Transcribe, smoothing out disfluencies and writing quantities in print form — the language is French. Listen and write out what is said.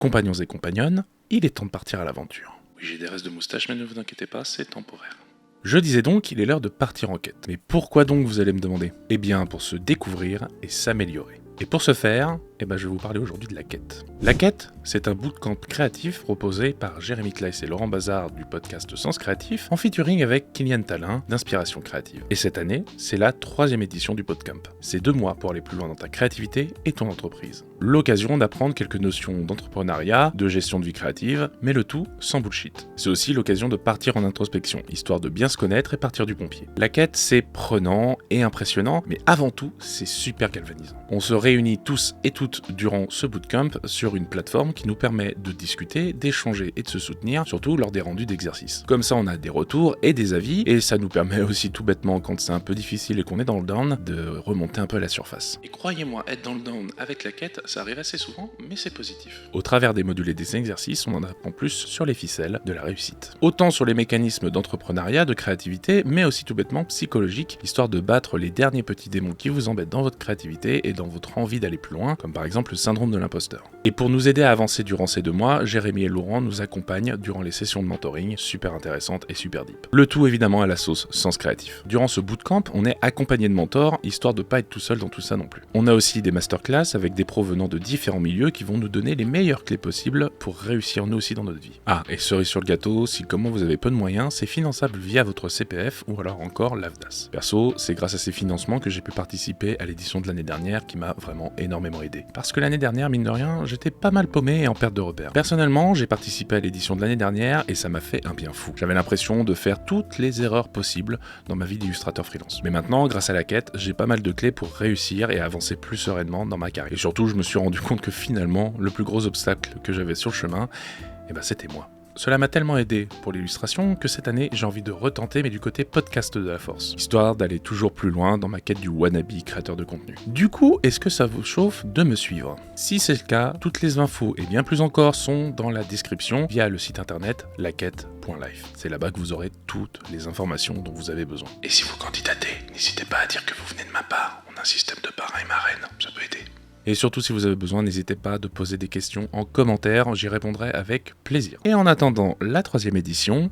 Compagnons et compagnonnes, il est temps de partir à l'aventure. Oui, j'ai des restes de moustache, mais ne vous inquiétez pas, c'est temporaire. Je disais donc qu'il est l'heure de partir en quête. Mais pourquoi donc, vous allez me demander ? Eh bien, pour se découvrir et s'améliorer. Et pour ce faire, je vais vous parler aujourd'hui de la quête. La quête, c'est un bootcamp créatif proposé par Jérémy Claes et Laurent Bazard du podcast Sens Créatif, en featuring avec Kylian Talin d'Inspiration Créative. Et cette année, c'est la 3e édition du bootcamp. C'est 2 mois pour aller plus loin dans ta créativité et ton entreprise. L'occasion d'apprendre quelques notions d'entrepreneuriat, de gestion de vie créative, mais le tout sans bullshit. C'est aussi l'occasion de partir en introspection, histoire de bien se connaître et partir du pompier. La quête, c'est prenant et impressionnant, mais avant tout, c'est super galvanisant. On se réunit tous et toutes durant ce bootcamp sur une plateforme qui nous permet de discuter, d'échanger et de se soutenir, surtout lors des rendus d'exercice. Comme ça, on a des retours et des avis, et ça nous permet aussi tout bêtement, quand c'est un peu difficile et qu'on est dans le down, de remonter un peu à la surface. Et croyez-moi, être dans le down avec la quête, ça arrive assez souvent, mais c'est positif. Au travers des modules et des exercices, on en apprend plus sur les ficelles de la réussite. Autant sur les mécanismes d'entrepreneuriat, de créativité, mais aussi tout bêtement psychologique, histoire de battre les derniers petits démons qui vous embêtent dans votre créativité et dans votre envie d'aller plus loin, comme par exemple le syndrome de l'imposteur. Et pour nous aider à avancer durant ces 2 mois, Jérémy et Laurent nous accompagnent durant les sessions de mentoring, super intéressantes et super deep. Le tout évidemment à la sauce Sens Créatif. Durant ce bootcamp, on est accompagné de mentors, histoire de pas être tout seul dans tout ça non plus. On a aussi des masterclass avec des pros venant de différents milieux qui vont nous donner les meilleures clés possibles pour réussir nous aussi dans notre vie. Ah, et cerise sur le gâteau, si comme moi vous avez peu de moyens, c'est finançable via votre CPF ou alors encore l'AFDAS. Perso, c'est grâce à ces financements que j'ai pu participer à l'édition de l'année dernière qui m'a vraiment énormément aidé. Parce que l'année dernière, mine de rien, j'étais pas mal paumé et en perte de repères. Personnellement, j'ai participé à l'édition de l'année dernière et ça m'a fait un bien fou. J'avais l'impression de faire toutes les erreurs possibles dans ma vie d'illustrateur freelance. Mais maintenant, grâce à la quête, j'ai pas mal de clés pour réussir et avancer plus sereinement dans ma carrière. Et surtout, je me suis rendu compte que finalement, le plus gros obstacle que j'avais sur le chemin, c'était moi. Cela m'a tellement aidé pour l'illustration que cette année j'ai envie de retenter mais du côté podcast de la force, histoire d'aller toujours plus loin dans ma quête du wannabe créateur de contenu. Du coup, est-ce que ça vous chauffe de me suivre ? Si c'est le cas, toutes les infos et bien plus encore sont dans la description via le site internet laquête.life. C'est là-bas que vous aurez toutes les informations dont vous avez besoin. Et si vous candidatez, n'hésitez pas à dire que vous venez de ma part. On a un système de parrain et marraine, ça peut aider. Et surtout, si vous avez besoin, n'hésitez pas de poser des questions en commentaire, j'y répondrai avec plaisir. Et en attendant la 3e édition,